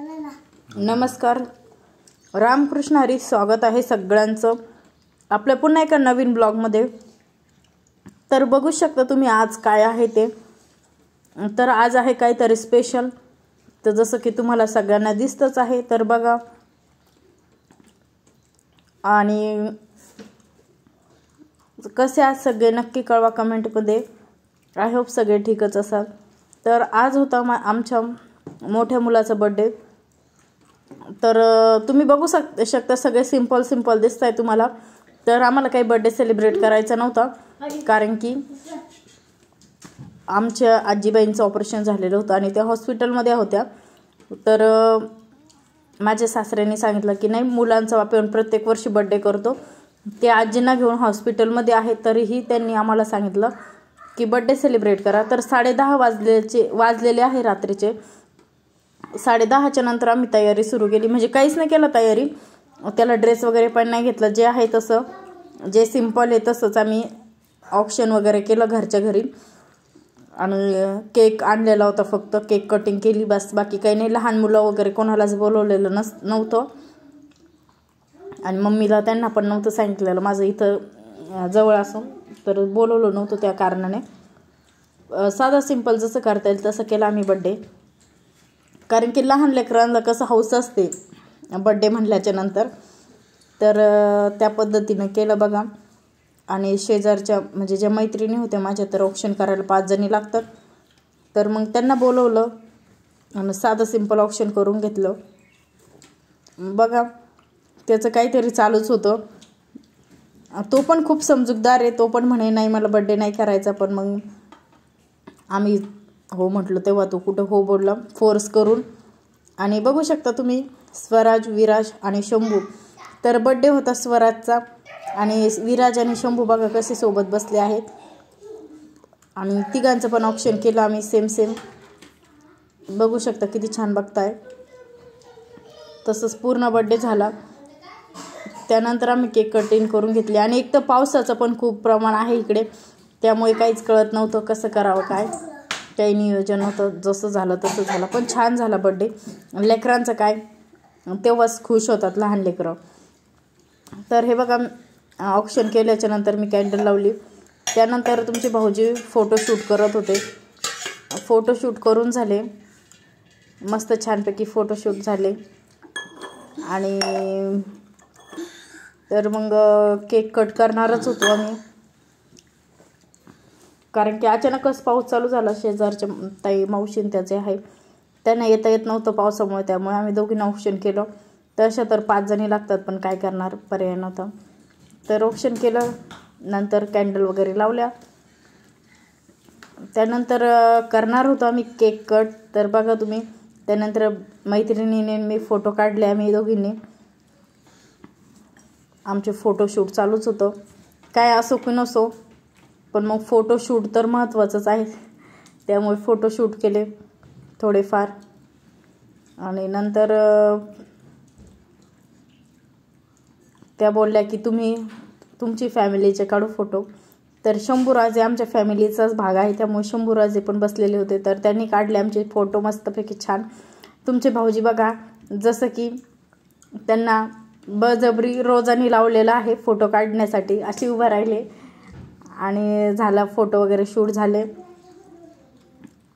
नमस्कार, रामकृष्ण हरी. स्वागत आहे सगळ्यांचं आपल्या पुन्हा एका नवीन ब्लॉगमध्ये. तर बघू शकता तुम्ही आज काय आहे ते. तर आज आहे काहीतरी स्पेशल. तर जसं की तुम्हाला सगळ्यांना दिसतच आहे, तर बघा. आणि कसे आज सगळे नक्की कळवा कमेंटमध्ये. आय होप सगळे ठीकच असाल. तर आज होता आमच्या मोठ्या मुलाचा बर्थडे. तर तुम्ही बघू शकता सगळे सिंपल दिसत आहे तुम्हाला. तर आम्हाला काही बर्थडे सेलिब्रेट करायचा नव्हता, कारण की आमच्या आजीबाईंचं ऑपरेशन झालेलं होतं आणि त्या हॉस्पिटलमध्ये होत्या. तर माझ्या सासऱ्यांनी सांगितलं की नाही, मुलांचा आपण प्रत्येक वर्षी बर्थडे करतो, ते आजींना घेऊन हॉस्पिटलमध्ये आहे. तरीही त्यांनी आम्हाला सांगितलं की बर्थडे सेलिब्रेट करा. तर 10:30 वाजलेले आहे रात्रीचे. 10:30च्या नंतर आम्ही तयारी सुरू केली. म्हणजे काहीच नाही केलं तयारी, त्याला ड्रेस वगैरे पण नाही घेतलं. जे आहे तसं, जे सिंपल आहे तसंच आम्ही ऑप्शन वगैरे केलं घरच्या घरी. आणि केक आणलेला होता, फक्त केक कटिंग केली बस, बाकी काही नाही. लहान मुलं वगैरे कोणालाच बोलवलेलं नव्हतं. आणि मम्मीला त्यांना पण नव्हतं सांगितलेलं, माझं इथं जवळ असं, तर बोलवलं नव्हतं. त्या कारणाने साधा सिंपल जसं करता येईल तसं केलं आम्ही बड्डे. कारण की लहान लेकरांना कसं हौस असते बड्डे म्हणल्याच्या नंतर. तर त्या पद्धतीनं केलं बघा. आणि शेजारच्या म्हणजे ज्या मैत्रिणी होत्या माझ्या, तर ऑप्शन करायला 5 जणी लागतात. तर मग त्यांना बोलवलं आणि साधं सिंपल ऑप्शन करून घेतलं बघा. त्याचं काहीतरी चालूच होतं. तो पण खूप समजूतदार आहे. तो पण म्हणे नाही, मला बड्डे नाही करायचा. पण मग आम्ही हो म्हटलं तेव्हा तो कुठं हो बोलला फोर्स करून. आणि बघू शकता तुम्ही स्वराज, विराज आणि शंभू. तर बड्डे होता स्वराजचा, आणि विराज आणि शंभू बघा कसे सोबत बसले आहेत. आणि तिघांचं पण ऑप्शन केलं आम्ही सेम. बघू शकता किती छान बघताय. तसंच पूर्ण बड्डे झाला. त्यानंतर आम्ही केक कटिंग करून घेतले. आणि एक तर पावसाचं पण खूप प्रमाण आहे इकडे, त्यामुळे काहीच कळत नव्हतं कसं करावं काय. काही नियोजन होतं, जसं झालं तसं झालं. पण छान झाला बड्डे. लेकरांचं काय, तेव्हाच खुश होतात लहान लेकरं. तर हे बघा, ऑप्शन केल्याच्या नंतर मी कॅन्डल लावली. त्यानंतर तुमचे भाऊजी फोटोशूट करत होते. फोटोशूट करून झाले, मस्त छानपैकी फोटोशूट झाले. आणि तर मग केक कट करणारच होतो आम्ही, कारण की अचानकच पाऊस चालू झाला. शेजारच्या ताई मावशीन त्याचे आहे, त्यांना येता येत नव्हतं पावसामुळे, त्यामुळे आम्ही दोघींना ऑप्शन केलं. तशा तर 5 जणी लागतात, पण काय करणार, पर्याय नव्हता. तर ऑप्शन केलं, नंतर कॅन्डल वगैरे लावल्या. त्यानंतर करणार होतो आम्ही केक कट. तर बघा तुम्ही, त्यानंतर मैत्रिणीने मी फोटो काढले. आम्ही दोघींनी आमचे फोटोशूट चालूच होतं. काय असो की नसो, पण मग फोटोशूट तर महत्त्वाचंच आहे, त्यामुळे फोटोशूट केले थोडेफार. आणि नंतर त्या बोलल्या की तुम्ही तुमची फॅमिलीचे काढू फोटो. तर शंभूराजे आमच्या फॅमिलीचाच भाग आहे, त्यामुळे शंभूराजे पण बसलेले होते. तर त्यांनी काढले आमचे फोटो मस्तपैकी छान. तुमचे भाऊजी बघा, जसं की त्यांना बळजबरी रोजानी लावलेला आहे फोटो काढण्यासाठी, अशी उभं राहिले. आणि झाला फोटो वगैरे शूट झाले.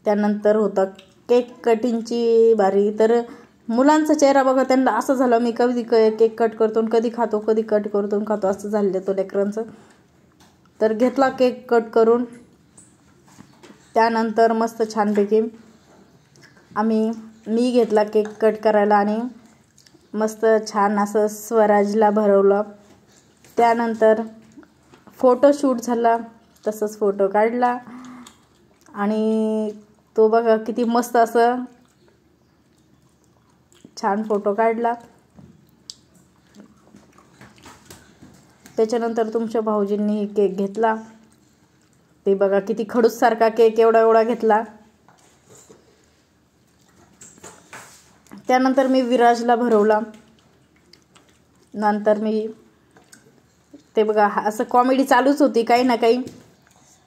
त्यानंतर होतं केक कटिंगची बारी. तर मुलांचा चेहरा बघा, त्यांना असं झालं, मी कधी केक कट करतो, कधी खातो, कधी कट करतो खातो, असं झालेलं तो लेकरांचं. तर घेतला केक कट करून. त्यानंतर मस्त छानपैकी मी घेतला केक कट करायला आणि मस्त छान असं स्वराजला भरवलं. त्यानंतर फोटोशूट झाला, तसंच फोटो काढला. आणि तो बघा किती मस्त असं छान फोटो काढला. त्याच्यानंतर तुमच्या भाऊजींनी केक घेतला. ते बघा किती खडूससारखा केक एवढा घेतला. त्यानंतर मी विराजला भरवला. नंतर मी ते बघा असं कॉमेडी चालूच होती काही ना काही.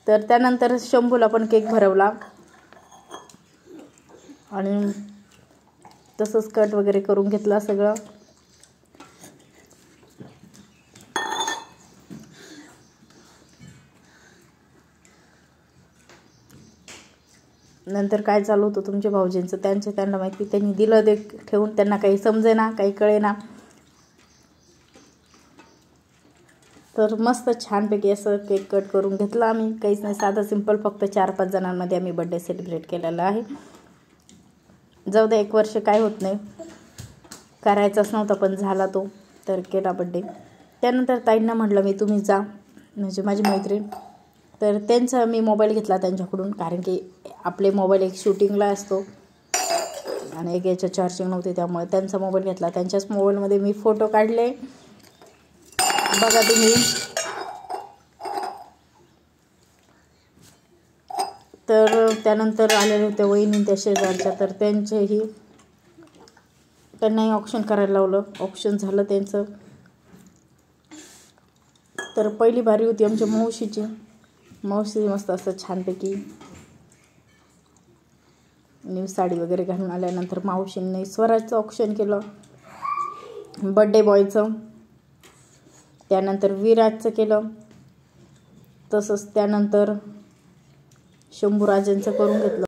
तर त्यानंतर शंभूला पण केक भरवला. आणि तसंच कट वगैरे करून घेतला सगळं. नंतर काय चालू होतं तुमच्या भाऊजींचं त्यांना माहिती. त्यांनी दिलं ते ठेवून, त्यांना काही समजेना, काही कळेना. तर मस्त छानपैकी असं केक कट करून घेतला आम्ही. काहीच नाही, साधा सिंपल, फक्त 4-5 जणांमध्ये आम्ही बड्डे सेलिब्रेट केलेला आहे. जाऊ दे, 1 वर्ष काय होत नाही, करायचाच नव्हता पण झाला तो, तर केला बड्डे. त्यानंतर ताईंना म्हटलं मी तुम्ही जा, म्हणजे माझी मैत्रीण. तर त्यांचा मी मोबाईल घेतला त्यांच्याकडून, कारण की आपले मोबाईल एक शूटिंगला असतो आणि एक याच्या चार्जिंग नव्हते, त्यामुळे त्यांचा मोबाईल घेतला. त्यांच्याच मोबाईलमध्ये मी फोटो काढले, बघा तुम्ही. तर त्यानंतर आलेले होते वहिनी त्या शेजारच्या, तर त्यांनाही ऑप्शन करायला लावलं. ऑप्शन झालं त्यांचं. तर पहिली बारी होती आमच्या मावशीची. मावशी मस्त असं छानपैकी न्यू साडी वगैरे घालून आल्यानंतर मावशींनी स्वराजचं ऑप्शन केलं, बड्डे बॉयचं. त्यानंतर विराजचं केलं, तसंच त्यानंतर शंभूराजांचं करून घेतलं.